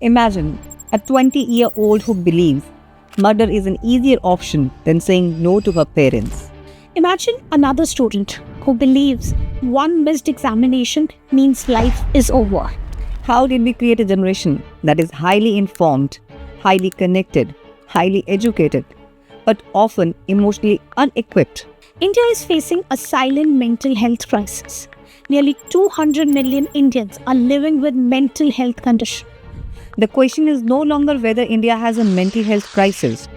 Imagine a 20-year-old who believes murder is an easier option than saying no to her parents. Imagine another student who believes one missed examination means life is over. How did we create a generation that is highly informed, highly connected, highly educated, but often emotionally unequipped? India is facing a silent mental health crisis. Nearly 200 million Indians are living with mental health conditions. The question is no longer whether India has a mental health crisis.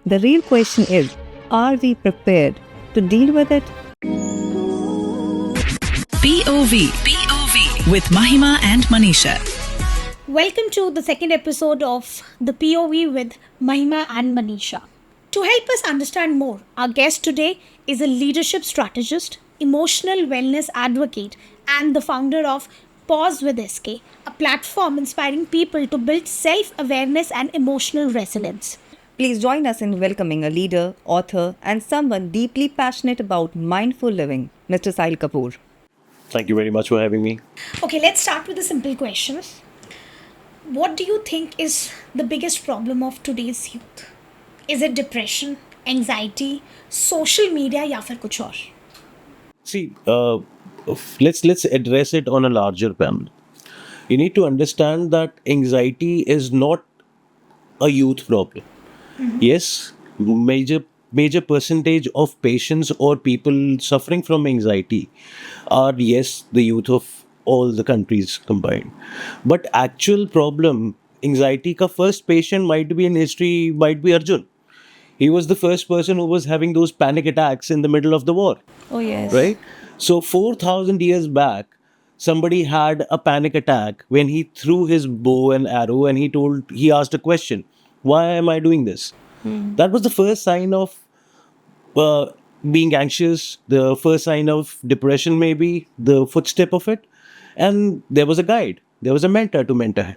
The real question is, are we prepared to deal with it? POV with Mahima and Manisha. Welcome to the second episode of the POV with Mahima and Manisha. To help us understand more, our guest today is a leadership strategist, emotional wellness advocate, and the founder of Pause with SK, a platform inspiring people to build self-awareness and emotional resilience. Please join us in welcoming a leader, author, and someone deeply passionate about mindful living, Mr. Sahil Kapoor. Thank you very much for having me. Okay, let's start with a simple question. What do you think is the biggest problem of today's youth? Is it depression, anxiety, social media या फिर कुछ और? See, let's address it on a larger panel. You need to understand that anxiety is not a youth problem. Yes, major percentage of patients or people suffering from anxiety are the youth of all the countries combined. But actual problem, anxiety ka first patient might be in history, might be Arjun. He was the first person who was having those panic attacks in the middle of the war. Oh, yes. Right? So 4,000 years back, somebody had a panic attack when he threw his bow and arrow and he asked a question, why am I doing this? That was the first sign of being anxious, the first sign of depression maybe, the footstep of it. And there was a guide, there was a mentor to mentor him.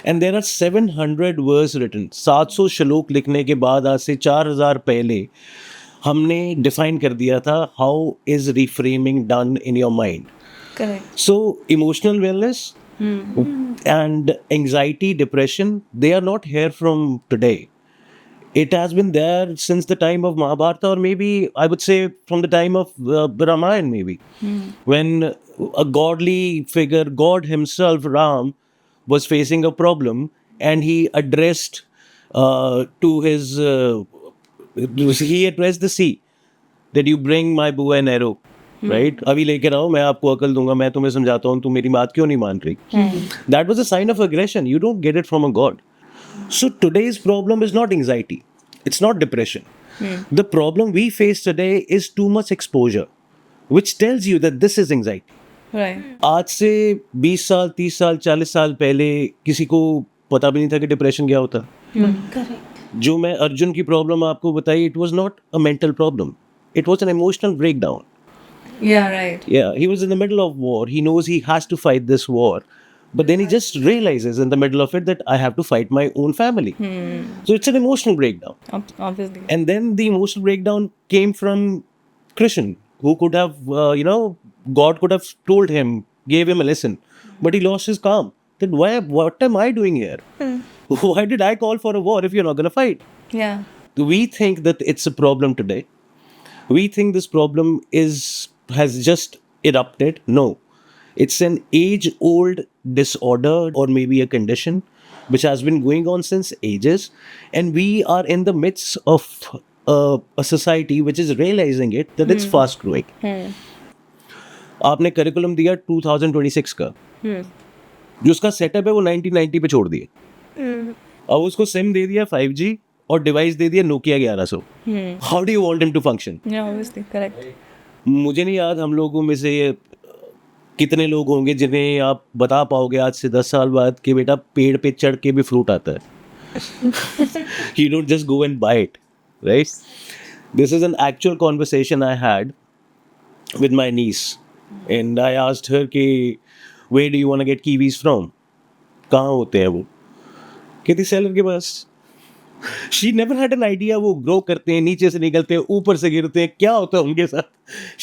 And there are 700 verse written. 700 श्लोक लिखने के बाद आज से 4000 पहले हमने define कर दिया था how is reframing done in your mind. Correct. So emotional wellness and anxiety, depression, they are not here from today. It has been there since the time of Mahabharata, or maybe I would say from the time of Ramayana maybe. When a godly figure, God himself, Ram, was facing a problem and he addressed he addressed the sea that you bring my bow and arrow, right? अभी लेकर आओ, मैं आपको अकल दूंगा, मैं तुम्हें समझाता हूँ, तुम मेरी बात क्यों नहीं मान रही? That was a sign of aggression. You don't get it from a god. So today's problem is not anxiety. It's not depression. The problem we face today is too much exposure, which tells you that this is anxiety. Right. आज से 20 साल, 30 साल, 40 साल पहले किसी को पता भी नहीं था कि डिप्रेशन क्या होता. जो मैं अर्जुन की प्रॉब्लम आपको बताई, it was not a mental problem, it was an emotional breakdown. Yeah, right. Yeah, he was in the middle of war. He knows he has to fight this war. But then he just realizes in the middle of it that I have to fight my own family. So it's an emotional breakdown. Obviously. And then the emotional breakdown came from Krishna, who could have, God could have told him, gave him a lesson. But he lost his calm. Then what am I doing here? Why did I call for a war if you're not going to fight? Yeah. We think that it's a problem today. We think this problem has just erupted. No. It's an age-old disorder or maybe a condition which has been going on since ages. And we are in the midst of a society which is realizing it, that it's fast growing. आपने curriculum दिया 2026 का, जो उसका setup है वो 1990 पे छोड़ दिए. अब उसको सिम दे दिया 5G और डिवाइस दे दिया Nokia 1100. How do you want him to function? Yeah, obviously. Correct. मुझे नहीं याद हम लोगों में से ये कितने लोग होंगे जिन्हें आप बता पाओगे आज से 10 साल बाद कि बेटा पेड़ पे चढ़ के भी फ्रूट आता है. You don't just go and buy it, right? This is an actual conversation I had with my niece, and I asked her कि where do you want to get kiwis from? कहाँ होते हैं वो? कहती seller के पास. She never had an idea वो grow करते हैं, नीचे से निकलते हैं, ऊपर से गिरते हैं, क्या होता है उनके साथ.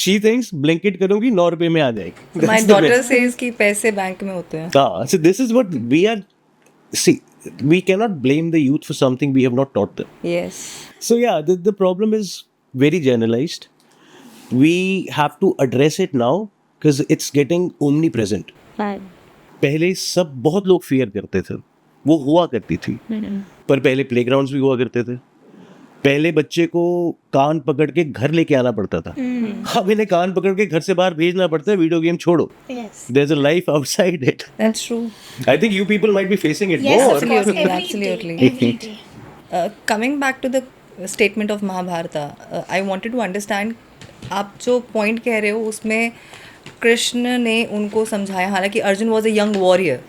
She thinks Blinkit करूँगी 9 रुपए में आ जाएगी. My daughter says कि पैसे बैंक में होते हैं. So this is what we are see, we cannot blame the youth for something we have not taught them. Yes. So yeah, the problem is very generalized. We have to address it now because it's getting omnipresent. पहले सब बहुत लोग fear करते थे, वो हुआ करती थी, पर पहले playgrounds भी हुआ करते थे. पहले बच्चे को कान पकड़ के घर लेके आना पड़ता था. अब इन्हें कान पकड़ के घर से बाहर भेजना पड़ता है. वीडियो गेम छोड़ो. Yes. There's a life outside it. That's true. I think you people might be facing it Yes, more. of course. Absolutely, Every absolutely. day, every day. Coming back to the statement of Mahabharata, I wanted to understand, आप जो point कह रहे हो उसमें कृष्ण ने उनको समझाया, हालांकि Arjun was a young warrior,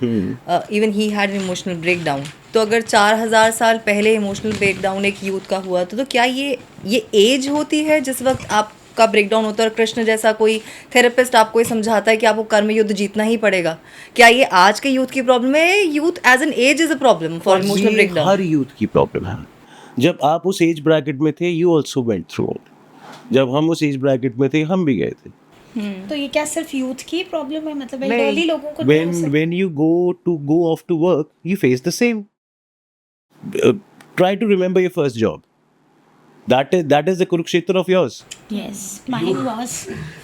even he had an emotional breakdown. तो अगर 4000 साल पहले इमोशनल ब्रेकडाउन एक यूथ का हुआ तो क्या ये एज होती है जिस वक्त आपका ब्रेकडाउन होता है और कृष्ण जैसा कोई थेरेपिस्ट आपको ये समझाता है कि आपको कर्म युद्ध जीतना ही पड़ेगा? क्या ये आज के यूथ की प्रॉब्लम है? Youth age an age is a problem for emotional ये ब्रेकडाउन. हर यूथ की प्रॉब्लम है. जब आप उस एज ब्रैकेट में थे, you also went through it. जब हम उस एज ब्रैकेट में थे, हम भी गए थे. तो ये क्या सिर्फ यूथ की प्रॉब्लम है? मतलब elderly लोगों को when you go off to work, you face the same. Try to remember your first job. That is the Kurukshetra of yours. Yes, mine was.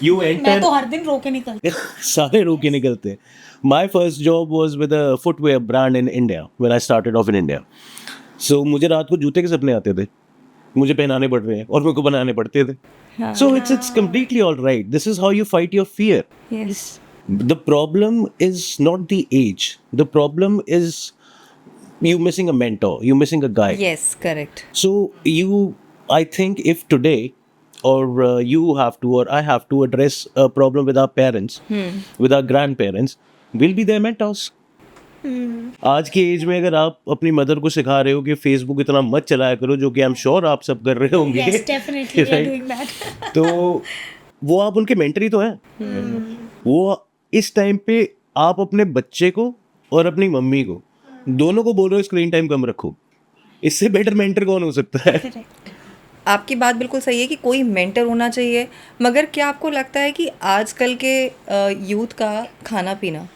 You मैं enter. तो हर दिन रो के निकलती. सारे रो के निकलते हैं. My first job was with a footwear brand in India when I started off in India. So मुझे रात को जूते के सपने आते थे. मुझे पहनाने पड़ रहे हैं और मेरे को बनाने पड़ते थे. So it's completely all right. This is how you fight your fear. Yes. The problem is not the age. The problem is you missing a mentor. You missing a guy. Yes, correct. So I think if today or you have to or I have to address a problem with our parents, with our grandparents, we'll be their mentors. आज के as में अगर आप अपनी mother को सिखा रहे हो कि फेसबुक इतना मत चलाया करो, जो कि आई एम श्योर आप सब कर रहे होंगे. Yes, definitely we are Right? doing that. तो वो आप उनके मेंटर ही तो हैं. वो इस टाइम पे आप अपने बच्चे को और अपनी मम्मी को दोनों को बोल रहे हो स्क्रीन टाइम कम रखो. इससे बेटर मेंटर कौन हो सकता है? Correct. आपकी बात बिल्कुल सही है कि कोई मेंटर होना चाहिए, मगर क्या आपको लगता है कि आजकल के यूथ का खाना पीना,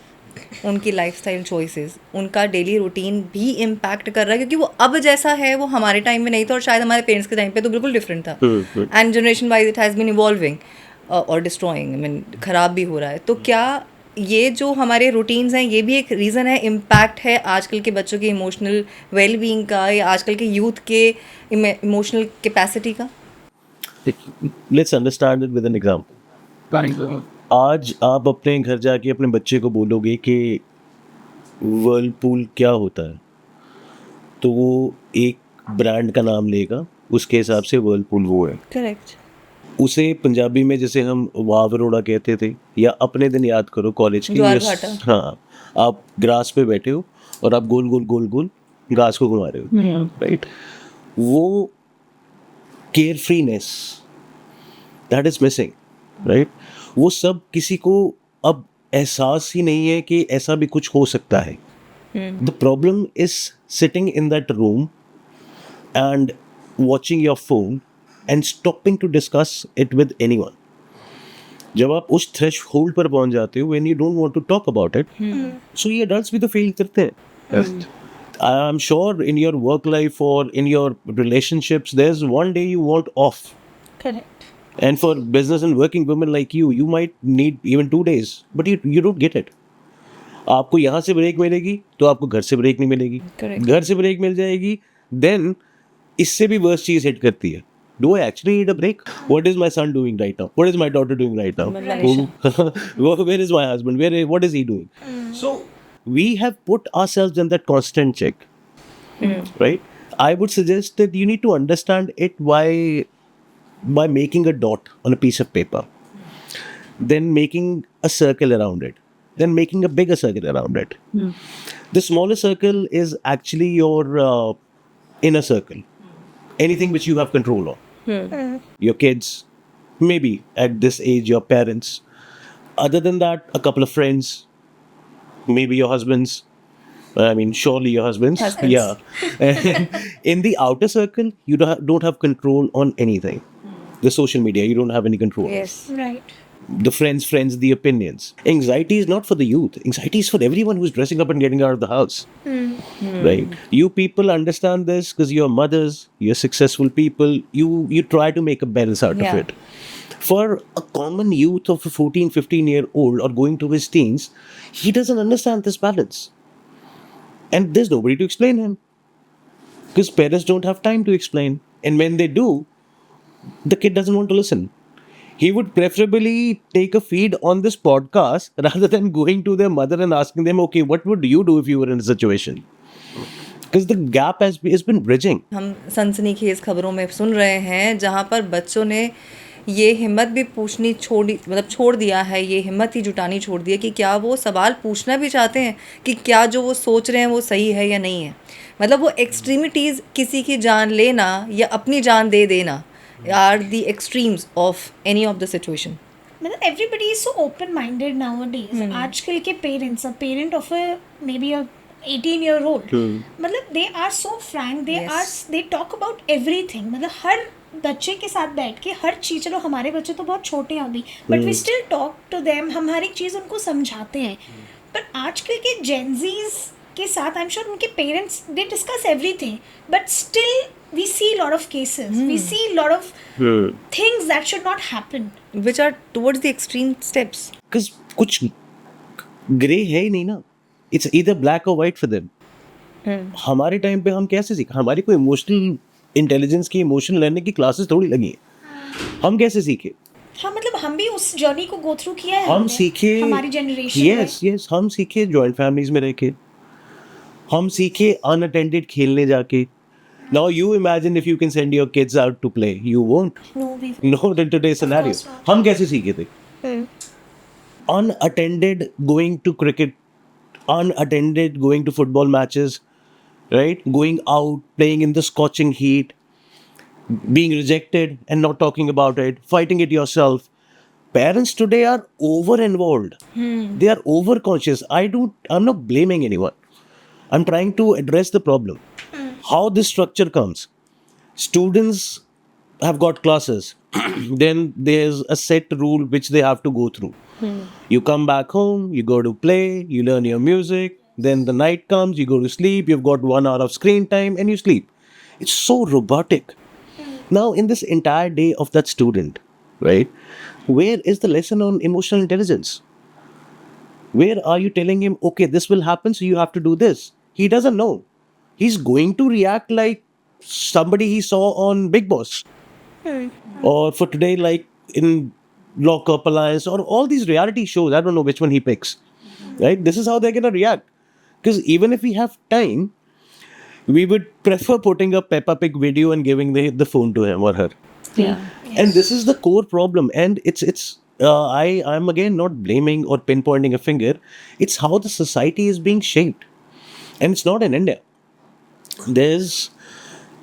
उनकी लाइफस्टाइल चॉइसेस, उनका डेली रूटीन भी इम्पैक्ट कर रहा है? क्योंकि वो अब जैसा है वो हमारे टाइम में नहीं था और शायद हमारे पेरेंट्स के टाइम पे तो बिल्कुल डिफरेंट था. And generation wise it has been evolving और डिस्ट्रॉइंग, आई मीन ख़राब भी हो रहा है. तो क्या ये जो हमारे रूटीन्स हैं ये भी एक रीज़न है, इम्पैक्ट है आजकल के बच्चों के इमोशनल वेल बीइंग का या आजकल के यूथ के इमोशनल कैपेसिटी का? Let's understand it with an example. आज आप अपने घर जाके अपने बच्चे को बोलोगे कि वर्लपूल क्या होता है, तो वो एक ब्रांड का नाम लेगा, उसके हिसाब से वर्लपूल वो है. करेक्ट. उसे पंजाबी में जैसे हम वाह वरोड़ा कहते थे, या अपने दिन याद करो कॉलेज की. ज्वार भाटा. हाँ, आप ग्रास पे बैठे हो और आप गोल गोल गोल गोल घास को घुमा रहे हो. राइट. वो care freeness that is missing. Right. वो सब किसी को अब एहसास ही नहीं है कि ऐसा भी कुछ हो सकता है. The problem is sitting in that room and watching your phone and stopping to discuss it with anyone. जब आप उस थ्रेशहोल्ड पर पहुंच जाते हो when you don't want to talk about it, so ये एडल्ट्स भी तो फील करते हैं. I am sure in your work life और in your relationships there is one day you want off. Correct. And for business and working women like you might need even 2 days, but you don't get it. आपको यहाँ से break मिलेगी तो आपको घर से break नहीं मिलेगी. Correct. घर से ब्रेक मिल जाएगी, then इससे भी वर्स्ट चीज़ हिट करती है. Do I actually need a break? What is my son doing right now? What is my daughter doing right now? Where is my husband? What is he doing? So we have put ourselves in that constant check. Right? I would suggest that you need to understand it by making a dot on a piece of paper, then making a circle around it, then making a bigger circle around it. The smaller circle is actually your inner circle, anything which you have control on. Your kids, maybe at this age your parents. Other than that, a couple of friends, maybe your husbands. I mean, surely your husbands. Yeah. In the outer circle, you don't have control on anything. The social media, you don't have any control. Yes. Right. the friends, the opinions. Anxiety is not for the youth. Anxiety is for everyone who's dressing up and getting out of the house. Right? You people understand this because you're mothers, you're successful people. You try to make a balance out Yeah. of it. For a common youth of a 14, 15-year-old or going to his teens, he doesn't understand this balance. And there's nobody to explain him. Because parents don't have time to explain. And when they do, the kid doesn't want to listen. He would preferably take a feed on this podcast rather than going to their mother and asking them, okay, what would you do if you were in a situation? Because the gap has been bridging. हम सनसनीखेज खबरों में सुन रहे हैं जहाँ पर बच्चों ने ये हिम्मत भी पूछनी छोड़ दिया है, ये हिम्मत ही जुटानी छोड़ दी है कि क्या वो सवाल पूछना भी चाहते हैं कि क्या जो वो सोच रहे हैं वो सही है या नहीं है. मतलब वो एक्सट्रीमिटीज़, किसी की जान लेना या अपनी जान दे देना, are the extremes of any of the situation. मतलब everybody is so open minded nowadays. आजकल के parents, a parent of a maybe a 18-year-old, मतलब they are so frank, they talk about everything. मतलब हर बच्चे के साथ बैठ के हर चीज़, चलो हमारे बच्चे तो बहुत छोटे हैं अभी, but we still talk to them, हम हर एक चीज़ उनको समझाते हैं. पर आजकल के जेनजीज के साथ आई एम श्योर उनके parents they discuss everything, but still we see a lot of cases, we see a lot of things that should not happen, which are towards the extreme steps. Because कुछ grey है ही नहीं ना. It's either black or white for them. हमारे time पे हम कैसे सीखे? हमारी कोई इमोशनल इंटेलिजेंस की, इमोशनल लर्निंग की क्लासेस थोड़ी लगी हैं. हम कैसे सीखे? हाँ, मतलब हम भी उस जर्नी को गो थ्रू किया है. हम सीखे, हमारी जनरेशन. यस, हम सीखे जॉइंट फैमिलीज में रह के. हम सीखे अनअटेंडेड खेलने जाके. Now you imagine if you can send your kids out to play, you won't. No, in today's scenario. हम कैसे सीखे थे? Unattended going to cricket, unattended going to football matches, right? Going out, playing in the scorching heat, being rejected and not talking about it, fighting it yourself. Parents today are over involved. They are over conscious. I'm not blaming anyone. I'm trying to address the problem. How this structure comes. Students have got classes. Then there's a set rule which they have to go through. You come back home, you go to play, you learn your music. Then the night comes, you go to sleep. You've got 1 hour of screen time and you sleep. It's so robotic. Now, in this entire day of that student, right, where is the lesson on emotional intelligence? Where are you telling him, okay, this will happen, so you have to do this? He doesn't know. He's going to react like somebody he saw on Big Boss. Or for today, like in Lock Up Alliance or all these reality shows. I don't know which one he picks. Right? This is how they're going to react. Because even if we have time, we would prefer putting a Peppa Pig video and giving the phone to him or her. Yeah. And this is the core problem. And I'm again not blaming or pinpointing a finger. It's how the society is being shaped. And it's not in India. There's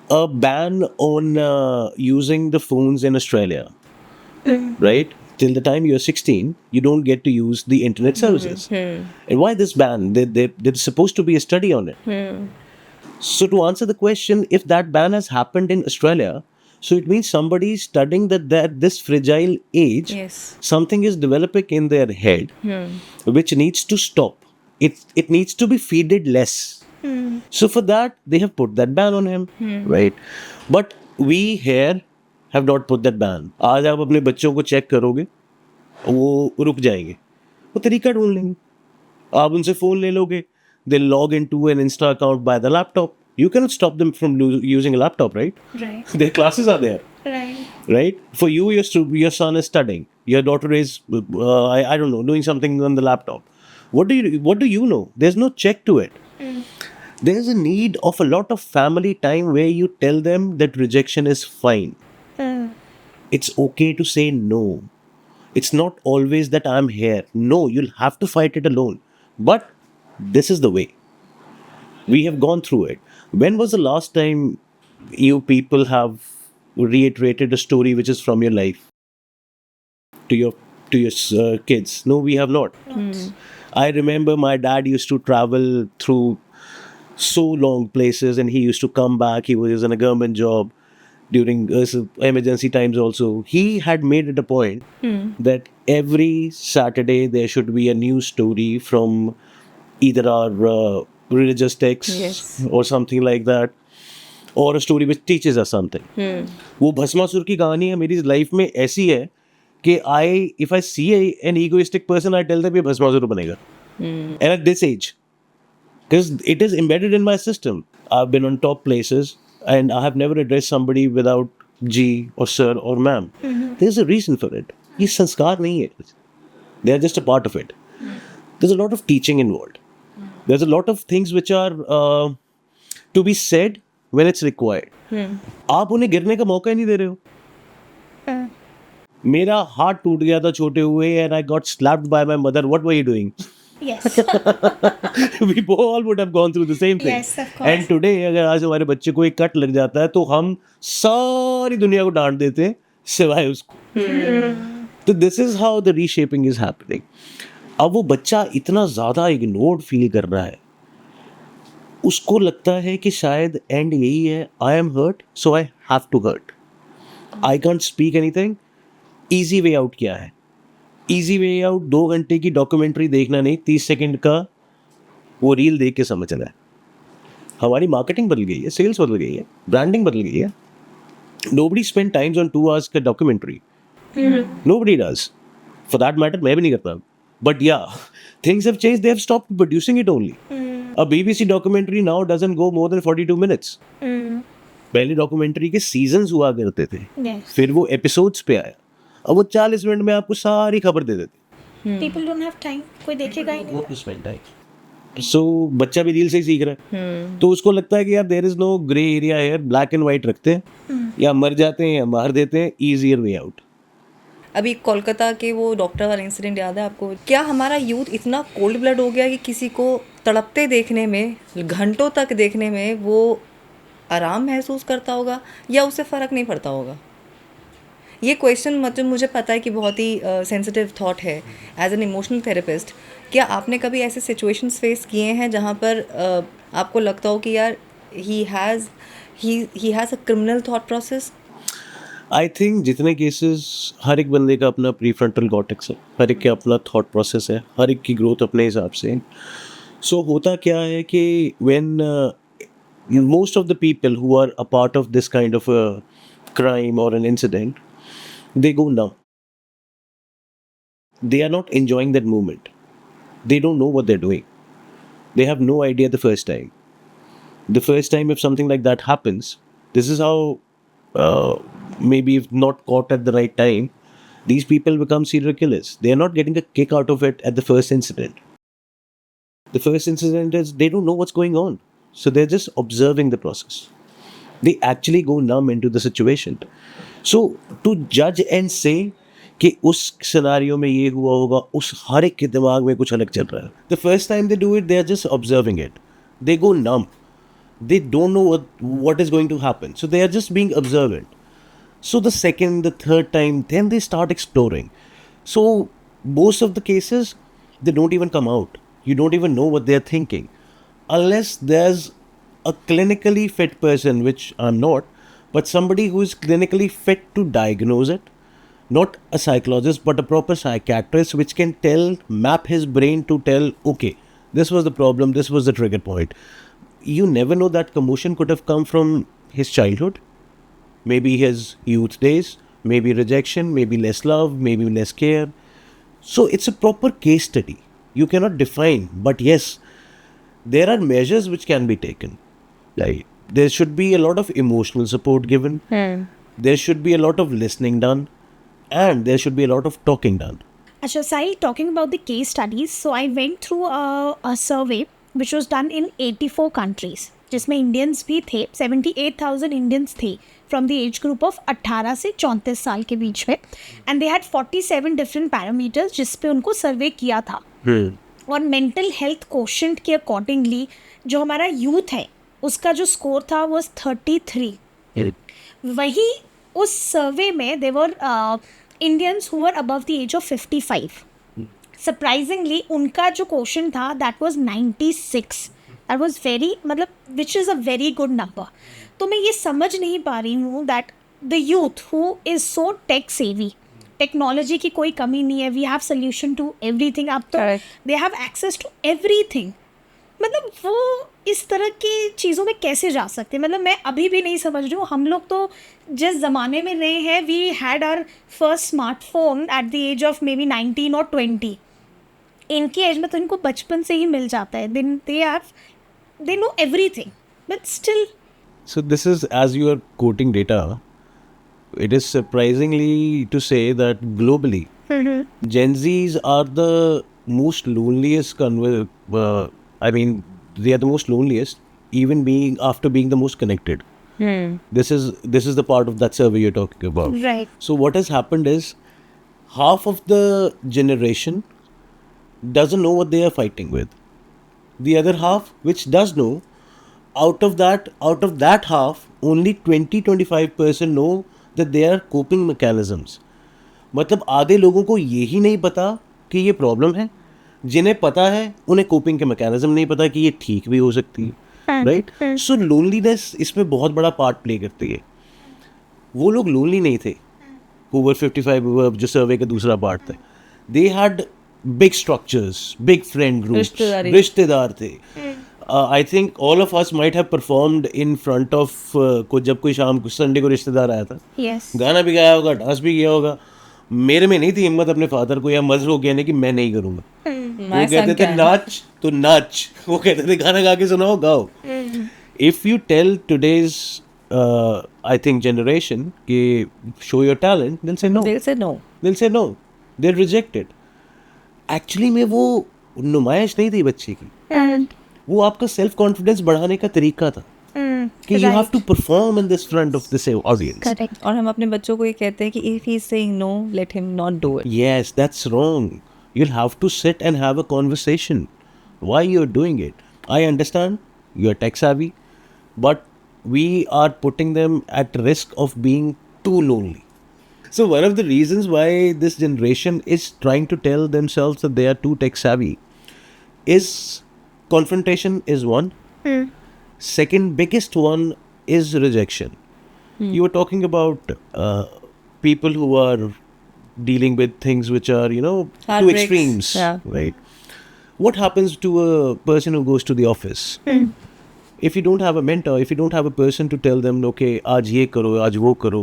a ban on using the phones in Australia, right? Till the time you're 16, you don't get to use the internet services. And why this ban? There's supposed to be a study on it. So to answer the question, if that ban has happened in Australia, so it means somebody is studying that this fragile age, Yes. something is developing in their head, which needs to stop. It needs to be feeded less. So for that, they have put that ban on him, right? But we here have not put that ban. आज आप अपने बच्चों को check करोगे, वो रुक जाएंगे, वो तरीका ढूंढ लेंगे. आप उनसे फ़ोन ले लोगे, they'll log into an Insta account by the laptop. You cannot stop them from using a laptop, right? Right. Their classes are there. Right? For you, your son is studying. Your daughter is, I don't know, doing something on the laptop. What do you know? There's no check to it. There's a need of a lot of family time where you tell them that rejection is fine. It's okay to say no. It's not always that I'm here. No, you'll have to fight it alone. But this is the way. We have gone through it. When was the last time you people have reiterated a story which is from your life to your kids? No, we have not. I remember my dad used to travel through so long places and he used to come back. He was in a government job. during emergency times also, he had made it a point that every Saturday there should be a new story from either our religious texts Yes. or something like that, or a story which teaches us something. वो भस्मासुर की कहानी है मेरी life में ऐसी है कि if I see an egoistic person, I tell them ये भस्मासुर बनेगा. And at this age, because it is embedded in my system. I've been on top places and I have never addressed somebody without G or sir or ma'am. There's a reason for it. ये संस्कार नहीं है. They are just a part of it. There's a lot of teaching involved. There's a lot of things which are to be said when it's required. आप उन्हें गिरने का मौका ही नहीं दे रहे हो. मेरा हाथ टूट गया था छोटे हुए and I got slapped by my mother. What were you doing? Yes. We all would have gone through the same thing. Yes, of course. And today अगर आज हमारे बच्चे को एक कट लग जाता है तो हम सारी दुनिया को डांट देते हैं सिवाय उसको. तो this is how the reshaping is happening. अब वो बच्चा इतना ज़्यादा इग्नोर्ड फील कर रहा है, उसको लगता है कि शायद एंड यही है, I am hurt so I have to hurt, I can't speak anything. Easy way out क्या है? ईजी वे आउट 2 घंटे की डॉक्यूमेंट्री देखना नहीं, 30 सेकंड का वो रील देख के समझना है. हमारी मार्केटिंग बदल गई है, सेल्स बदल गई है, ब्रांडिंग बदल गई है. Nobody spend times on 2 hours का documentary. Nobody does. For that matter, मैं भी नहीं करता. But yeah, things have changed. They have stopped producing it only. A BBC documentary now doesn't go more than 42 minutes. पहले documentary के seasons हुआ करते थे, Yes. फिर वो एपिसोड्स पे आया. अब वो 40 मिनट में आपको सारी खबर दे देते. People don't have time. कोई देखेगा ही नहीं. सो बच्चा भी रील से ही सीख रहा है. तो उसको लगता है कि यार there is no grey area here, black and white रखते हैं, या मर जाते हैं या मार देते हैं, ईजियर वे आउट. अभी कोलकाता के वो डॉक्टर वाला इंसिडेंट याद है आपको? क्या हमारा यूथ इतना कोल्ड ब्लड हो गया कि किसी को तड़पते देखने में, घंटों तक देखने में वो आराम महसूस करता होगा या उससे फ़र्क नहीं पड़ता होगा? ये क्वेश्चन मतलब मुझे पता है कि बहुत ही सेंसिटिव थॉट है एज एन इमोशनल थेरेपिस्ट. क्या आपने कभी ऐसे सिचुएशंस फेस किए हैं जहाँ पर आपको लगता हो कि यार he has a criminal thought process? I think जितने केसेस, हर एक बंदे का अपना प्री फ्रंटल कॉर्टेक्स है, हर एक का अपना थॉट प्रोसेस है, हर एक की ग्रोथ अपने हिसाब से. सो होता क्या है कि when most of the people who are a part of this kind of a crime or an incident, they go numb. They are not enjoying that moment. They don't know what they're doing. They have no idea the first time. The first time if something like that happens, this is how maybe if not caught at the right time, these people become serial killers. They are not getting a kick out of it at the first incident. The first incident is they don't know what's going on. So they're just observing the process. They actually go numb into the situation. So to judge and say कि उस scenario में ये हुआ होगा, उस हर एक के दिमाग में कुछ अलग चल रहा है. The first time they do it, they are just observing it. They go numb. They don't know what is going to happen. So they are just being observant. So the second, the third time, then they start exploring. So most of the cases, they don't even come out. You don't even know what they're thinking. Unless there's a clinically fit person, which I'm not, but somebody who is clinically fit to diagnose it, not a psychologist, but a proper psychiatrist, which can map his brain to tell, okay, this was the problem, this was the trigger point. You never know, that commotion could have come from his childhood, maybe his youth days, maybe rejection, maybe less love, maybe less care. So it's a proper case study. You cannot define, but yes, there are measures which can be taken. Like there should be a lot of emotional support given. There should be a lot of listening done. And there should be a lot of talking done. Asha Sai, talking about the case studies, so I went through a survey which was done in 84 countries, जिसमें Indians भी थे, 78,000 Indians थे from the age group of 18 से 34 साल के बीच में, and they had 47 different parameters जिस पे उनको सर्वे किया था. और मेंटल हेल्थ कोशेंट के अकॉर्डिंगली जो हमारा यूथ है उसका जो स्कोर था वो 33. वही उस सर्वे में there Indians who were above the age of 55. Surprisingly उनका जो क्वेश्चन था that was 96. That was very, मतलब which is a very good number. तो मैं ये समझ नहीं पा रही हूँ that the youth who is so tech savvy, technology की कोई कमी नहीं है, we have solution to everything, अब तो Correct. They have access to everything, मतलब वो इस तरह की चीज़ों में कैसे जा सकते हैं? मतलब मैं अभी भी नहीं समझ रही हूँ. हम लोग तो जिस ज़माने में रहे हैं, we had our first smartphone at the age of maybe 19 और 20. इनकी एज में तो इनको बचपन से ही मिल जाता है. They know everything, but still. So this is, as you are quoting data, it is surprisingly to say that globally, Gen Zs are the most loneliest. I mean, they are the most loneliest, even being after being the most connected. This is the part of that survey you're talking about. Right. So what has happened is, half of the generation doesn't know what they are fighting with. The other half, which does know, out of that half, only 20-25% know that they are coping mechanisms. मतलब आधे लोगों को यही नहीं पता कि ये problem है. जिन्हें पता है उन्हें कोपिंग के मैकेनिज्म नहीं पता कि ये ठीक भी हो सकती है. राइट. सो लोनलीनेस इसमें बहुत बड़ा पार्ट प्ले करती है. वो लोग लोनली नहीं थे who were 55, जो सर्वे का दूसरा पार्ट था. They had big structures, big friend groups, रिश्तेदार थे. I think all of us might have performed in front of जब कोई शाम को संडे को रिश्तेदार आया था. Yes. गाना भी गाया होगा, डांस भी किया होगा. मेरे में नहीं थी हिम्मत अपने फादर को या मजर को कहने की मैं नहीं करूँगा. वो कहते थे नाच तो नाच, वो कहते थे गाना गा के सुनाओ गाओ. If you tell today's I think generation कि show your talent, they'll say no. They'll say no. They'll say no. They'll reject it. Actually में वो नुमाइश नहीं थी बच्चे की. वो आपका सेल्फ कॉन्फिडेंस बढ़ाने का तरीका था कि you have to perform in this front of this audience. Correct. और हम अपने बच्चों को ये कहते हैं कि if he is saying no, let him not do it. Yes, that's wrong. You'll have to sit and have a conversation. Why you're doing it? I understand you're tech savvy, but we are putting them at risk of being too lonely. So one of the reasons why this generation is trying to tell themselves that they are too tech savvy is confrontation is one. Second biggest one is rejection. You were talking about people who are dealing with things which are, you know, too Heartbreaks, extremes. yeah. Right. What happens to a person who goes to the office? If you don't have a mentor, if you don't have a person to tell them, okay, aaj ye karo, aaj wo karo.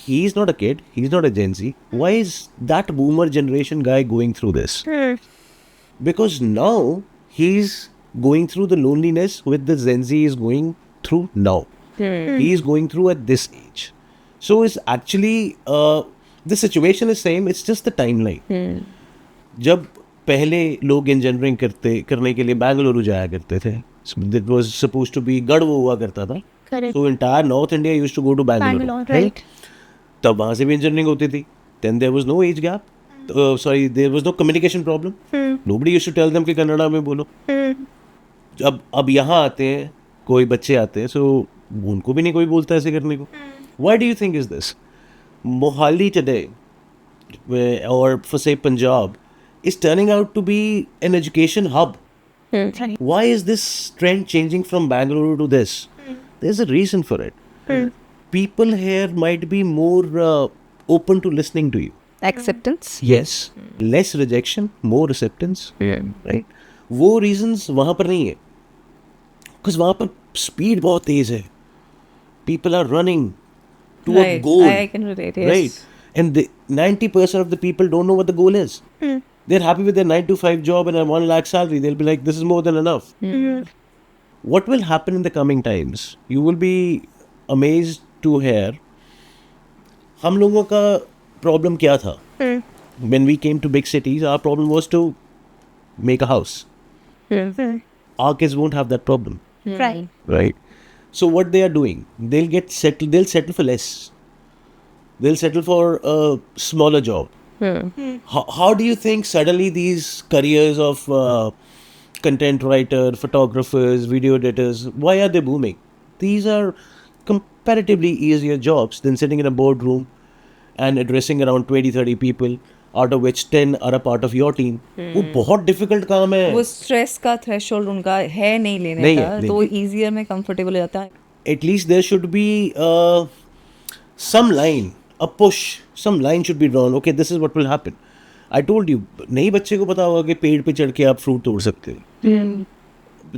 He's not a kid. He's not a Gen Z. Why is that boomer generation guy going through this? Because now he's going through the loneliness with the Gen Z is going through now. He is going through at this age. So it's actually the situation is same. It's just the timeline. जब पहले लोग engineering करने के लिए बेंगलुरु जाया करते थे, it was supposed to be गढ़वो हुआ करता था. Correct. So entire North India used to go to Bangalore. Bangalore, right. तब वहाँ से भी इंजीनियरिंग होती थी. Then there was no age gap. There was no communication problem. Nobody used to tell them कि कन्नड़ा में बोलो. अब यहाँ आते हैं, कोई बच्चे आते हैं, so उनको भी नहीं कोई बोलता ऐसे करने को. Why do you think is this? Mohali today, or for say Punjab, is turning out to be an education hub. Right. Why is this trend changing from Bangalore to this? There's a reason for it. People here might be more open to listening to you. Acceptance. Yes. Less rejection, more acceptance. Right? वो reasons वहाँ पर नहीं है. Because वहाँ पर speed बहुत तेज है. People are running to a Right. goal. I can relate. Yes. Right. And 90% of the people don't know what the goal is. They're happy with their 9 to 5 job and a 1 lakh salary. They'll be like, this is more than enough. What will happen in the coming times? You will be amazed to hear. हम लोगों का problem क्या था? When we came to big cities, our problem was to make a house. Our kids won't have that problem. Right. Right. So what they are doing, they'll settle for less. They'll settle for a smaller job. How do you think suddenly these careers of content writer, photographers, video editors, why are they booming? These are comparatively easier jobs than sitting in a boardroom and addressing around 20-30 people, out of which 10 are a part of your team. वो बहुत difficult काम है. वो stress का threshold उनका है नहीं लेने नहीं का, है, तो ईजियर में कंफर्टेबल हो जाता है. At least there should be some line, a push, some line should be drawn. Okay, this is what will happen. I told you, नहीं बच्चे को पता होगा कि पेड़ पे चढ़ के आप फ्रूट तोड़ सकते हो.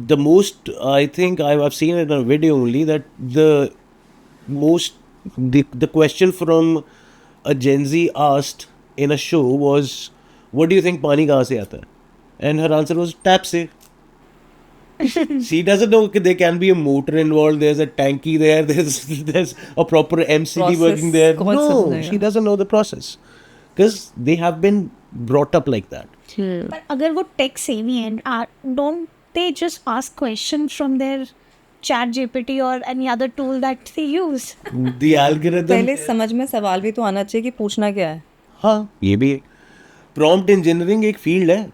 The most, I think I've seen it in a video only, that the question from a Gen Z asked in a show was, what do you think पानी कहाँ से आता है? And her answer was tap से. She doesn't know that there can be a motor involved, there's a tanky there, there's a proper MCD Process working there. concept No, नहीं है. she doesn't know the process. Because they have been brought up like that. पर अगर वो tech savvy हैं, don't they just ask questions from their chat GPT or any other tool that they use? The algorithm. पहले समझ में सवाल भी तो आना चाहिए कि पूछना क्या है. हाँ, ये भी है. प्रॉम्प्ट इंजीनियरिंग एक फील्ड है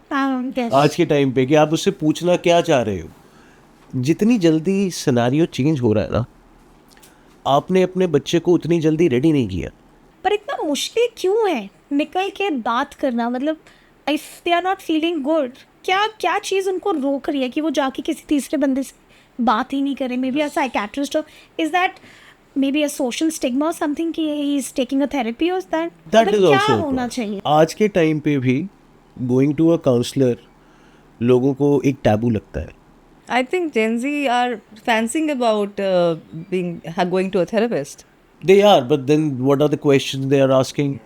Yes. आज के टाइम पे कि आप उससे पूछना क्या चाह रहे हो. जितनी जल्दी सिनेरियो चेंज हो रहा है ना, आपने अपने बच्चे को उतनी जल्दी रेडी नहीं किया. पर इतना मुश्किल क्यों है निकल के बात करना? मतलब if they are not feeling good, क्या चीज़ उनको रोक रही है कि वो जाके किसी तीसरे बंदे से बात ही नहीं करें? May be a psychiatrist, is that may be a social stigma और समथिंग कि he is taking a therapy, और दैट इज क्या ऑल्सो होना चाहिए? आज के टाइम पे भी गोइंग टू अ काउंसलर लोगों को एक टैबू लगता है. I think Gen Z are fancying about going to a therapist. They are, but then what are the questions they are asking?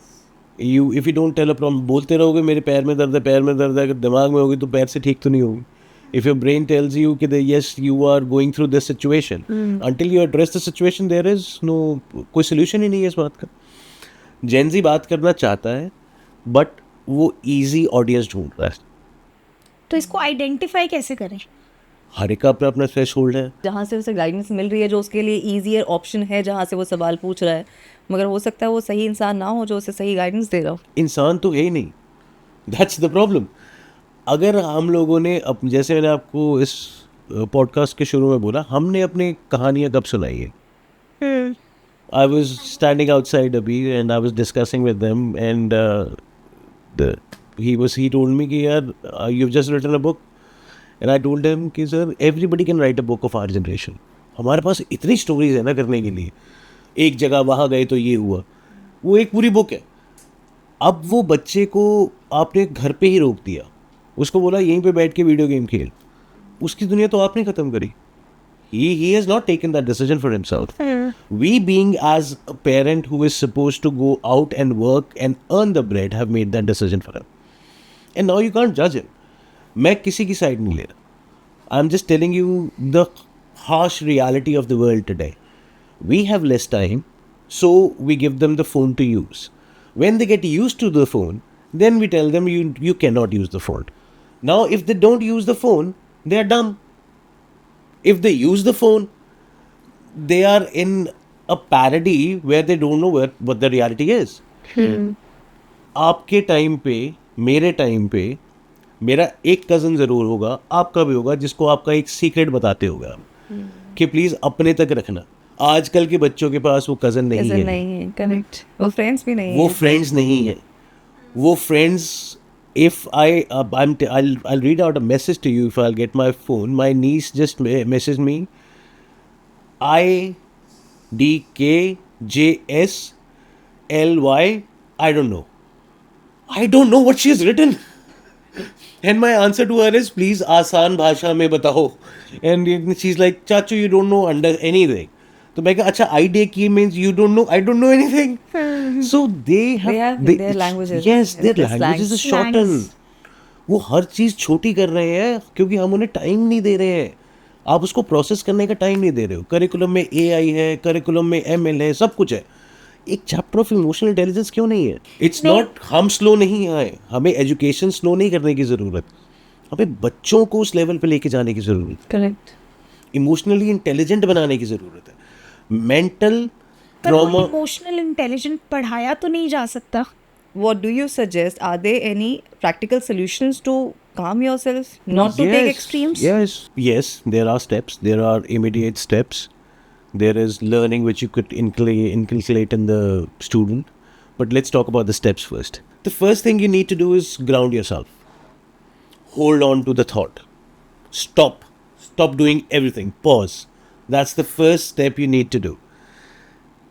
If you don't tell a problem, बोलते रहोगे मेरे पैर में दर्द है, अगर दिमाग में होगी तो पैर से ठीक तो नहीं होगी. If your brain tells you कि yes, you are going through this situation, until you address the situation, there is no कोई solution ही नहीं है इस बात का. Gen Z बात करना चाहता है, but वो easy audience ढूंढ रहा है. तो इसको आइडेंटिफाई कैसे करें? हर एक का अपना अपना थ्रेशोल्ड है. जहाँ से उसे गाइडेंस मिल रही है, जो उसके लिए ईजियर ऑप्शन है, जहाँ से वो सवाल पूछ रहा है, मगर हो सकता है वो सही इंसान ना हो जो उसे सही गाइडेंस दे रहा हो. इंसान तो है ही नहीं. That's the problem. अगर हम लोगों ने जैसे मैंने आपको इस पॉडकास्ट के शुरू में बोला, हमने अपनी कहानियाँ कब सुनाई है? I was standing outside अभी and I was discussing with them and he told me कि यार you've just written a book and I told him कि sir everybody can write a book of our generation. हमारे पास इतनी stories है ना करने के लिए. एक जगह वहाँ गए तो ये हुआ, वो एक पूरी बुक है. अब वो बच्चे को आपने घर पे ही रोक दिया, उसको बोला यहीं पे बैठ के वीडियो गेम खेल. उसकी दुनिया तो आपने ख़त्म करी. He has not taken that decision for himself. We being as a parent who is supposed to go out and work and earn the bread have made that decision for him. And now you can't judge him. मैं किसी की side नहीं ले रहा. I'm just telling you the harsh reality of the world today. We have less time, so we give them the phone to use. When they get used to the phone, then we tell them you cannot use the phone. Now, if they don't use the phone, they are dumb. If they use the phone, they are in a parody where they don't know what the reality is. आपके time पे, मेरे time पे, मेरा एक cousin ज़रूर होगा, आपका भी होगा, जिसको आपका एक सीक्रेट बताते होगा कि प्लीज़ अपने तक रखना. आजकल के बच्चों के पास वो कज़न नहीं है. नहीं है, करेक्ट. वो फ्रेंड्स भी नहीं वो है. फ्रेंड्स नहीं है. वो friends, if I'll read out a message to you if I'll get my phone. My niece just messaged me, IDKJSLY, I don't know what she has written. And my answer to her is, please आसान भाषा में बताओ. And she's like, चाचू you don't know under anything. तो मैं कहा अच्छा IDK means you don't know, I don't know anything. So they have their languages. Yes, their Their languages is slangs. shortened. वो हर चीज़ छोटी कर रहे हैं क्योंकि हम उन्हें टाइम नहीं दे रहे हैं. आप उसको प्रोसेस करने का टाइम नहीं दे रहे हो. करिकुलम में AI है, करिकुलम में ML है, सब कुछ है. एक चैप्टर ऑफ इमोशनल इंटेलिजेंस क्यों नहीं है? इट्स नॉट हम स्लो नहीं आए, हमें एजुकेशन स्लो नहीं करने की ज़रूरत, हमें बच्चों को उस लेवल पे लेके जाने की ज़रूरत, करेक्ट. इमोशनली इंटेलिजेंट बनाने की ज़रूरत है. मेंटल ट्रॉमा, इमोशनल इंटेलिजेंट पढ़ाया तो नहीं जा सकता. What do you suggest? Are there any practical solutions to calm yourself, not to take extremes? Yes, there are steps. There are immediate steps. There is learning which you could inculcate in the student. But let's talk about the steps first. The first thing you need to do is ground yourself. Hold on to the thought. Stop doing everything. Pause. That's the first step you need to do.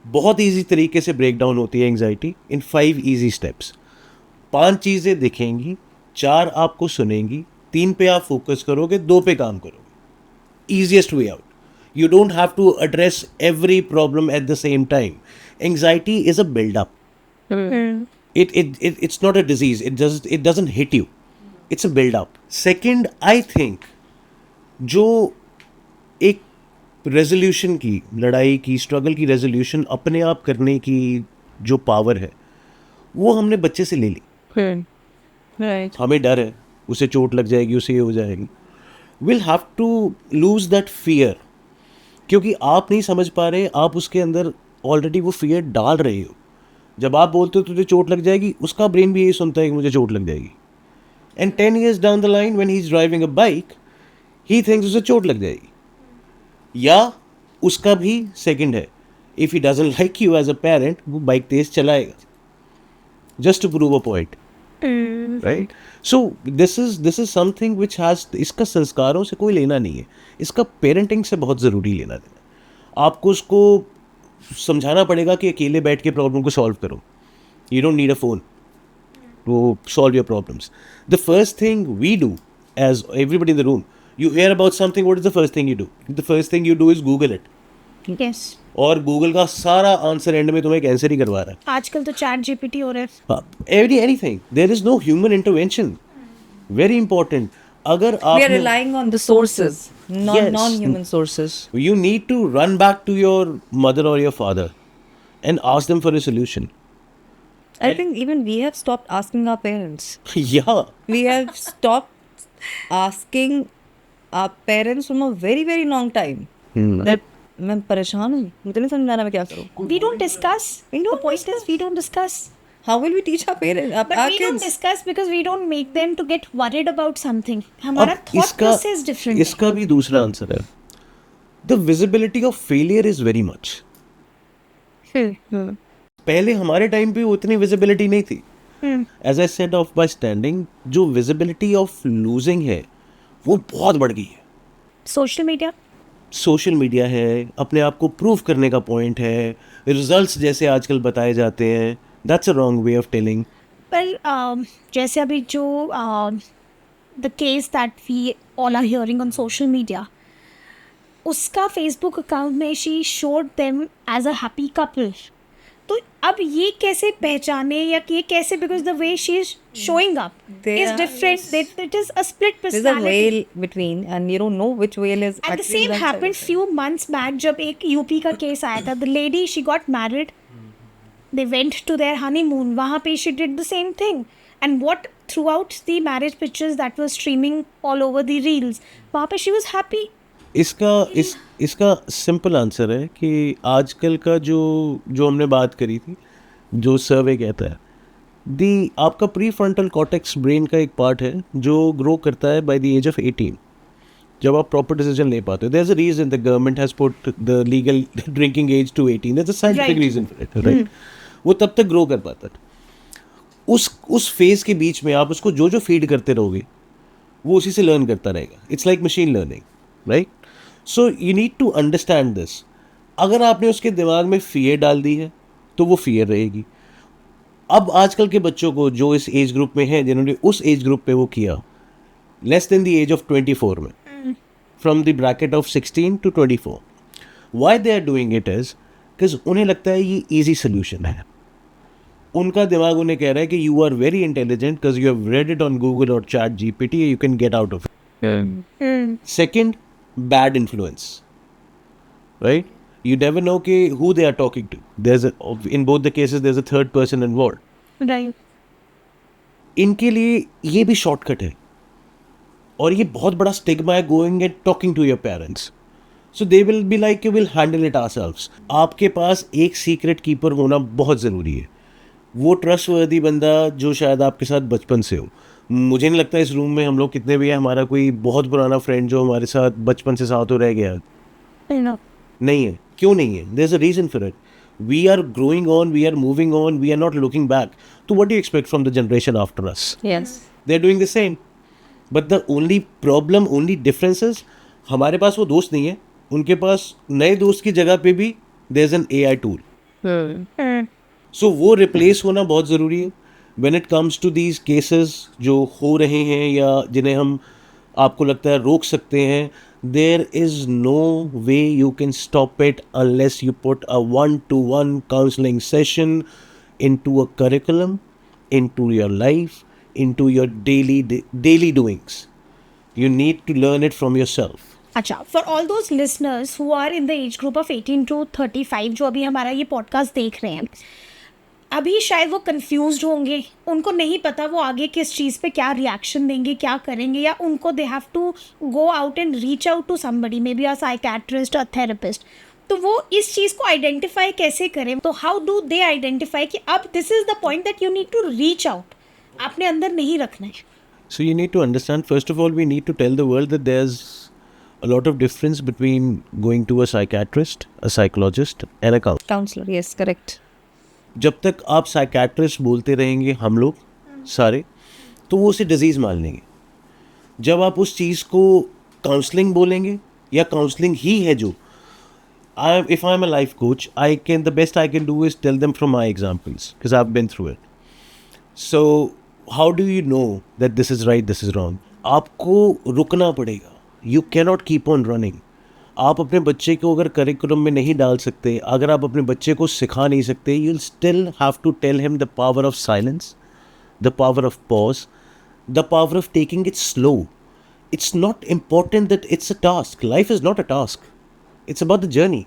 बहुत easy तरीके से break down होती है anxiety इन 5 easy steps. 5 चीज़ें दिखेंगी, 4 आपको सुनेंगी, 3 पे आप फोकस करोगे, 2 पे काम करोगे. Easiest way out. You don't have to address every problem at the same time. Anxiety is a build-up. It's not a disease. It doesn't hit you. It's a build-up. Second, I think जो एक resolution की, लड़ाई की, struggle की resolution अपने आप करने की जो पावर है, वो हमने बच्चे से ले ली. राइट. हमें डर है, उसे चोट लग जाएगी, उसे ये हो जाएगी. Will have to lose that fear, क्योंकि आप नहीं समझ पा रहे, आप उसके अंदर ऑलरेडी वो फियर डाल रहे हो. जब आप बोलते हो तुझे चोट लग जाएगी, उसका ब्रेन भी यही सुनता है कि मुझे चोट लग जाएगी. And 10 years down the line when he is driving a bike, he thinks उसे चोट लग जाएगी. या उसका भी सेकंड है, if he doesn't like you as a parent, वो बाइक तेज चलाएगा just to prove a point. Right. So this is something which has, इसका संस्कारों से कोई लेना नहीं है, इसका पेरेंटिंग से बहुत ज़रूरी लेना देना. आपको उसको समझाना पड़ेगा कि अकेले बैठ के प्रॉब्लम को सॉल्व करो. You don't need a phone to solve your problems. The first thing we do as everybody in the room, you hear about something, what is the first thing you do? The first thing you do is Google it. Yes. और Google का सारा answer and में तुम्हें एक answer ही करवा रहा है. आजकल तो चैट जीपीटी हो रहा है. Anything. There is no human intervention. Very important. अगर आप We are relying on the sources, non-human sources. You need to run back to your mother or your father and ask them for a solution. I think even we have stopped asking our parents. Yeah. We have stopped asking our parents from a very very long time. That मैं परेशान हूँ, मुझे नहीं समझ में आ रहा मैं क्या करूँ. We don't discuss. We don't The point is we don't discuss. How will we teach our parents, But our we don't kids? discuss because we don't make them to get worried about something. हमारा अब thought process is different. इसका भी दूसरा answer है. The visibility of failure is very much. पहले हमारे time पे उतनी विजिबिलिटी नहीं थी. As I said of bystanding, जो विजिबिलिटी ऑफ लूजिंग है वो बहुत बढ़ गई है. Social media. सोशल मीडिया है, अपने आप को प्रूव करने का पॉइंट है, रिजल्ट्स जैसे आजकल बताए जाते हैं. That's a wrong way of telling. Well, जैसे अभी जो the case that we all are hearing on social media, उसका Facebook account में she showed them as a happy couple. तो अब ये कैसे पहचाने या ये कैसे, because the way she is showing up is different. It is a split There's a personality. whale between and you don't know which whale is And the actually same that side happened of it. few months back जब एक UP का case आया था. The lady, she got married. They went to their honeymoon. वहाँ पे she did the same thing. And what throughout the marriage pictures that were streaming all over the reels, वहाँ पे she was happy. इसका simple answer है कि आजकल का जो हमने बात करी थी, जो सर्वे कहता है, आपका प्री फ्रंटल कॉर्टेक्स ब्रेन का एक पार्ट है जो ग्रो करता है बाय द एज ऑफ 18, जब आप प्रॉपर डिसीजन ले पाते हो. There is a reason the government has put the legal drinking age to 18. There is a scientific reason for it, right. वो तब तक ग्रो कर पाता है. उस फेज के बीच में आप उसको जो फीड करते रहोगे, वो उसी से लर्न करता रहेगा. It's like machine learning, right. So you need to understand this. अगर आपने उसके दिमाग में फियर डाल दी है तो वो फियर रहेगी. अब आजकल के बच्चों को जो इस एज ग्रुप में हैं, जिन्होंने उस एज ग्रुप पे वो किया, less than the age of 24 में, from the bracket of 16 to 24, why they are doing it is because उन्हें लगता है ये ईजी सोल्यूशन है. उनका दिमाग उन्हें कह रहा है कि you are very intelligent because you have read it on Google और ChatGPT, you can get out of it. Second, bad influence, right? You never know who they are talking to. In both the cases there's a third person involved. Right. इनके लिए ये भी shortcut है और ये बहुत बड़ा stigma है going and talking to your parents. So they will be like, you will handle it ourselves. आपके पास एक सीक्रेट कीपर होना बहुत ज़रूरी है. वो ट्रस्टवर्दी बंदा जो शायद आपके साथ बचपन से हो. मुझे नहीं लगता इस रूम में हम लोग कितने भी हैं, हमारा कोई बहुत पुराना फ्रेंड जो हमारे साथ बचपन से साथ हो रह गया नहीं है. क्यों नहीं है? There is a reason for it. We are growing on, we are moving on, we are not looking back. तो what do you expect from the generation after us? Yes. They are doing the same. But the only problem, only differences, हमारे पास वो दोस्त नहीं है. उनके पास नए दोस्त की जगह पे भी there is an AI tool. So वो रिप्लेस होना बहुत ज़रूरी है when it comes to these cases जो हो रहे हैं या जिन्हें हम आपको लगता है रोक सकते हैं. There is no way you can stop it unless you put a 1-to-1 counselling session into a curriculum, into your life, into your daily doings. You need to learn it from yourself. अच्छा, for all those listeners who are in the age group of 18 to 35 जो अभी हमारा ये podcast देख रहे हैं, अभी शायद वो कंफ्यूज्ड होंगे, उनको नहीं पता वो आगे किस चीज़ पे क्या रिएक्शन देंगे, क्या करेंगे, या उनको they have to go out and reach out to somebody, maybe a psychiatrist, a therapist. तो वो इस चीज़ को आइडेंटिफाई कैसे करें? तो हाउ डू दे आइडेंटिफाई कि अब this is the point that you need to reach out, अपने अंदर नहीं रखना है. So you need to understand, first of all, we need to tell the world that there's a lot of difference between going to a psychiatrist, a psychologist and a counselor. Counsellor, yes correct. जब तक आप psychiatrist बोलते रहेंगे हम लोग सारे, तो वो उसे डिजीज़ मान लेंगे. जब आप उस चीज़ को काउंसलिंग बोलेंगे या काउंसलिंग ही है जो, if I'm a life coach, the best I can do is tell them from my examples because I've been through it. So how do you know that this is right, this is wrong? आपको रुकना पड़ेगा. You cannot keep on running. आप अपने बच्चे को अगर curriculum में नहीं डाल सकते, अगर आप अपने बच्चे को सिखा नहीं सकते, you'll still have to tell him the power of silence, the power of pause, the power of taking it slow. It's not important that it's a task. Life is not a task. It's about the journey.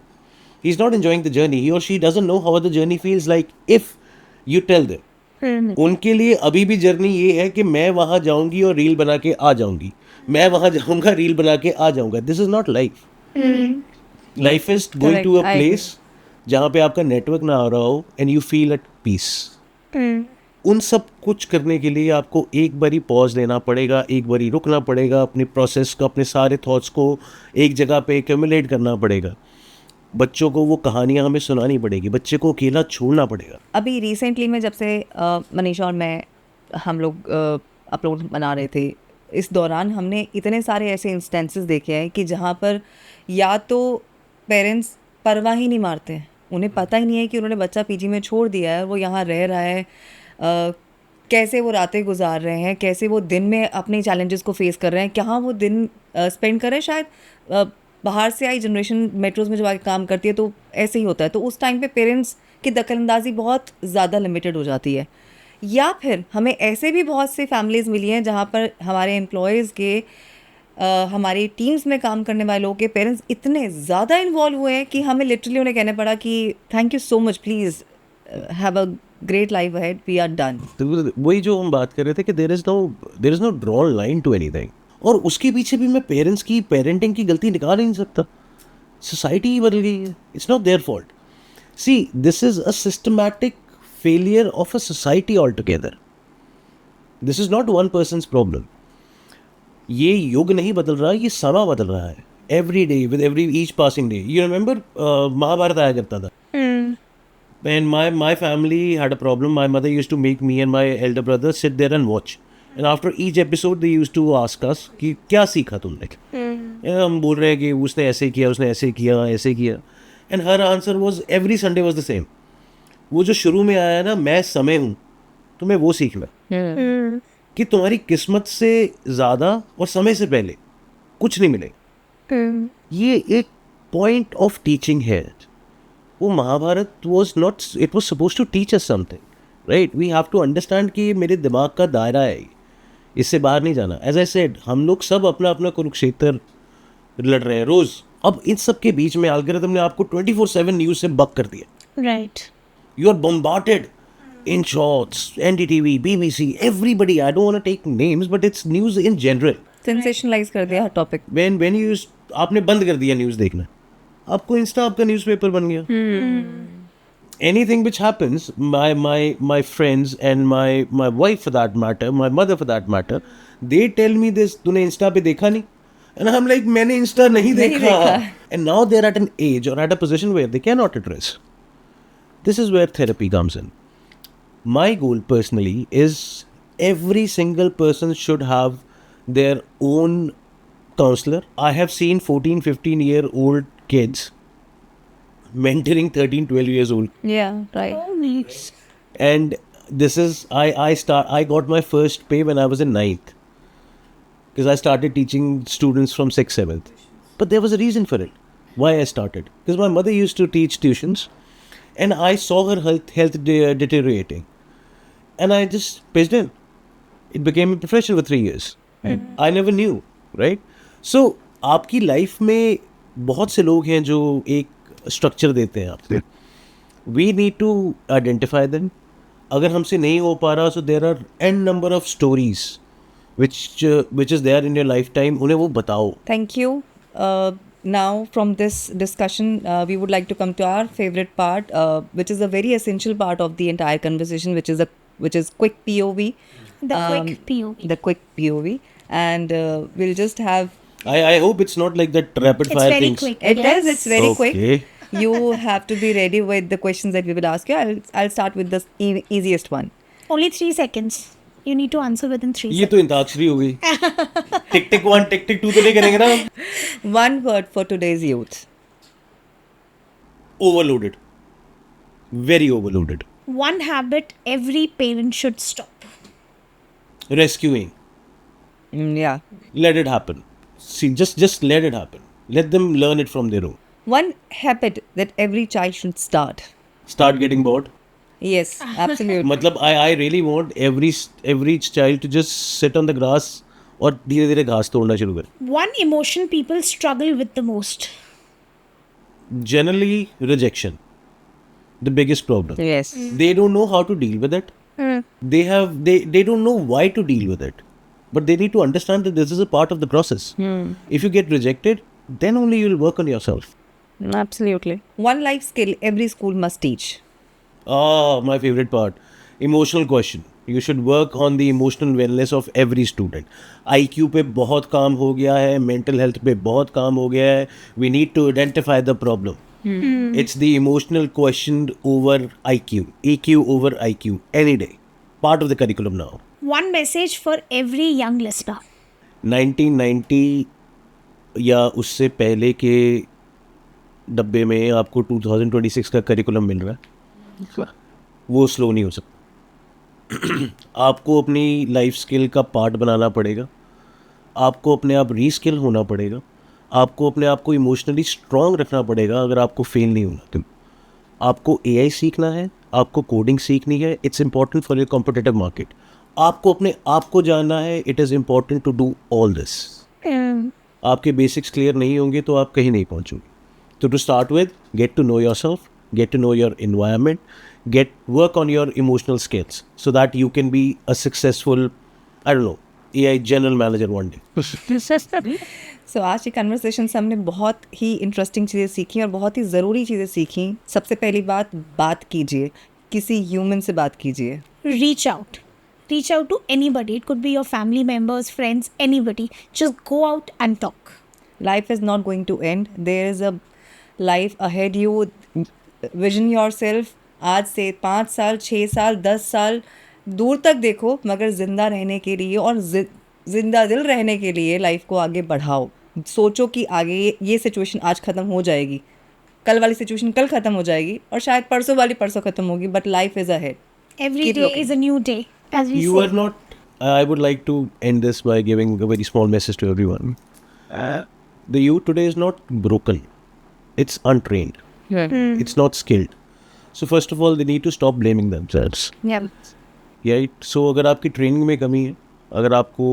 He's not enjoying the journey. He or she doesn't know how the journey feels like if you tell them. उनके लिए अभी भी journey ये है कि मैं वहाँ जाऊँगी और रील बना के आ जाऊँगी, मैं वहाँ जाऊँगा रील बना के आ जाऊँगा. This is not life. Life is going to a place जहाँ पे आपका नेटवर्क ना आ रहा हो and you feel at peace. उन सब कुछ करने के लिए आपको एक बारी पॉज लेना पड़ेगा, एक बारी रुकना पड़ेगा, अपने प्रोसेस को, अपने सारे थॉट्स को एक जगह पे एक्यूमुलेट करना पड़ेगा. बच्चों को वो कहानियाँ हमें सुनानी पड़ेगी, बच्चे को अकेला छोड़ना पड़ेगा. अभी रिसेंटली में जब से मनीषा और मैं हम लोग अपलोड बना रहे थे, इस दौरान हमने इतने सारे ऐसे इंस्टेंसेस देखे हैं कि जहाँ पर या तो पेरेंट्स परवाह ही नहीं मारते हैं, उन्हें पता ही नहीं है कि उन्होंने बच्चा पीजी में छोड़ दिया है, वो यहाँ रह रहा है, कैसे वो रातें गुजार रहे हैं, कैसे वो दिन में अपने चैलेंजेस को फेस कर रहे हैं, कहाँ वो दिन स्पेंड कर रहे हैं. शायद बाहर से आई जनरेशन मेट्रोज़ में जब आके काम करती है तो ऐसे ही होता है. तो उस टाइम पे पेरेंट्स की दखलंदाजी बहुत ज़्यादा लिमिटेड हो जाती है. या फिर हमें ऐसे भी बहुत से फैमिलीज़ मिली हैं जहाँ पर हमारे एम्प्लॉयज़ के हमारी टीम्स में काम करने वाले लोगों के पेरेंट्स इतने ज़्यादा इन्वॉल्व हुए हैं कि हमें लिटरली उन्हें कहना पड़ा कि thank you so much, please have a great life ahead, we are done. तो वही जो हम बात कर रहे थे कि there is no drawn line to anything. और उसके पीछे भी मैं पेरेंट्स की पेरेंटिंग की गलती निकाल ही नहीं सकता. सोसाइटी ही बदल गई है. It's not their fault. See, this is a systematic failure of a society altogether. This is not one person's problem. ये युग नहीं बदल रहा, ये समय बदल रहा है. Every day, with each passing day. You remember Mahabharat आया करता था. When my family had a problem, my mother used to make me and my elder brother sit there and watch. And after each episode, they used to ask us कि क्या सीखा तुमने? हम बोल रहे हैं कि उसने ऐसे किया, उसने ऐसे किया, ऐसे किया. And her answer was every Sunday was the same. वो जो शुरू में आया ना, मैं समय हूँ, तुम्हें वो सीखना कि तुम्हारी किस्मत से ज़्यादा और समय से पहले कुछ नहीं मिलेगा. ये एक पॉइंट ऑफ टीचिंग है. वो Mahabharata was not, it was suppose to teach us something, right? We have to understand कि ये मेरे दिमाग का दायरा है, इससे बाहर नहीं जाना. एज आई सेड, हम लोग सब अपना अपना कुरुक्षेत्र लड़ रहे हैं रोज़. अब इन सब के बीच में एल्गोरिथम ने आपको 24/7 न्यूज़ से बक कर दिया. Right. You are bombarded in shorts, NDTV, BBC, everybody. I don't want to take names, but it's news in general. Sensationalise कर दिया हर टॉपिक. When you आपने बंद कर दिया न्यूज़ देखना, आपको इंस्टा आपका न्यूज़पेपर बन गया. Anything which happens, my friends and my wife for that matter, my mother for that matter, they tell me this, तूने इंस्टा पे देखा नहीं? And I'm like, मैंने इंस्टा नहीं देखा. And now they're at an age or at a position where they cannot address. This is where therapy comes in. My goal personally is every single person should have their own counselor. I have seen 14-15-year-old kids mentoring 13, 12 years old. Yeah, right. Oh, nice. And this is I got my first pay when I was in ninth, because I started teaching students from 6th, 7th. But there was a reason for it. Why I started? Because my mother used to teach tuitions, and I saw her health deteriorating, and I just pitched in. It became a profession for 3 years. I never knew, right? So आपकी life में बहुत से लोग हैं जो एक structure देते हैं आपको. We need to identify them. अगर हमसे नहीं हो पा रहा, so there are n number of stories which is there in your lifetime. उन्हें वो बताओ. Thank you. Now, from this discussion, we would like to come to our favorite part, which is a very essential part of the entire conversation, which is quick POV. The quick POV. The quick POV, and we'll just have. I hope it's not like that rapid It's fire very things. quick. It is. It's very quick. Okay. You have to be ready with the questions that we will ask you. I'll start with the easiest one. Only 3 seconds. You need to answer within 3 ये seconds. तो इंताक्षरी हो गई. टिक टिक 1 टिक टिक 2 तो नहीं करेंगे ना. One word for today's youth. Overloaded. Very overloaded. One habit every parent should stop. Rescuing. Yeah. Let it happen. See, just let it happen. Let them learn it from their own. One habit that every child should start. Start getting bored. Yes, absolutely. मतलब I really want every child to just sit on the grass और धीरे धीरे घास तोड़ना शुरू करे. One emotion people struggle with the most. Generally, rejection. The biggest problem. Yes. They don't know how to deal with it. They don't know why to deal with it. But they need to understand that this is a part of the process. If you get rejected, then only you will work on yourself. Absolutely. One life skill every school must teach. Ah, my favorite part. Emotional question. You should work on the emotional wellness of every student. IQ पे बहुत काम हो गया है, mental health पे बहुत काम हो गया है. We need to identify the problem. It's the emotional quotient over IQ. EQ over IQ. Any day. Part of the curriculum now. One message for every young listener. 1990 या उससे पहले के डब्बे में आपको 2026 का करिकुलम मिल रहा है, वो स्लो नहीं हो सकता. आपको अपनी लाइफ स्किल का पार्ट बनाना पड़ेगा. आपको अपने आप रीस्किल होना पड़ेगा. आपको अपने आप को इमोशनली स्ट्रॉन्ग रखना पड़ेगा अगर आपको फेल नहीं होना. तो आपको AI सीखना है, आपको कोडिंग सीखनी है. It's important for your competitive market. आपको अपने आप को जानना है. It is important to do all this. आपके बेसिक्स क्लियर नहीं होंगे तो आप कहीं नहीं पहुंचोगे. तो to start with, get to know yourself, get to know your environment, work on your emotional skills so that you can be a successful, I don't know, AI general manager one day. So आज की conversation से हमने बहुत ही interesting चीज़ें सीखी और बहुत ही ज़रूरी चीज़ें सीखी. सबसे पहली बात कीजिए, किसी ह्यूमन से बात कीजिए. Reach out. Reach out to anybody. It could be your family members, friends, anybody. Just go out and talk. Life is not going to end. There is a life ahead you. Vision your self. आज से 5 साल, 6 साल, 10 साल दूर तक देखो, मगर ज़िंदा रहने के लिए और जिंदा दिल रहने के लिए लाइफ को आगे बढ़ाओ. सोचो कि आगे ये सिचुएशन आज ख़त्म हो जाएगी, कल वाली सिचुएशन कल ख़त्म हो जाएगी और शायद परसों वाली परसों ख़त्म होगी, but life is ahead. Every Keep day looking. is a new day, as we You say. are not, I would like to end this by giving a very small message to everyone. The youth today is not broken, it's untrained. It's not skilled. So first of all, they need to stop blaming themselves. Right? So अगर आपकी training में कमी है, अगर आपको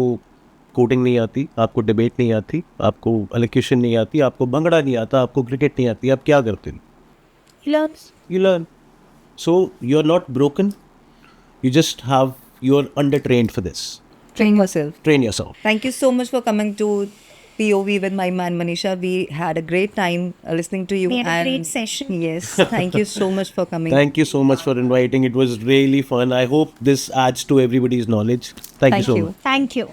coding नहीं आती, आपको डिबेट नहीं आती, आपको एलोक्यूशन नहीं आती, आपको भंगड़ा नहीं आता, आपको क्रिकेट नहीं आती, आप क्या करते हो? You learn. So you're not broken. You're undertrained for this. Train yourself. Train yourself. Thank you so much for coming to POV with my man Manisha. We had a great time listening to you. We had a and great session. Yes, thank you so much for coming. Thank you so much for inviting. It was really fun. I hope this adds to everybody's knowledge. Thank you so much. Thank you.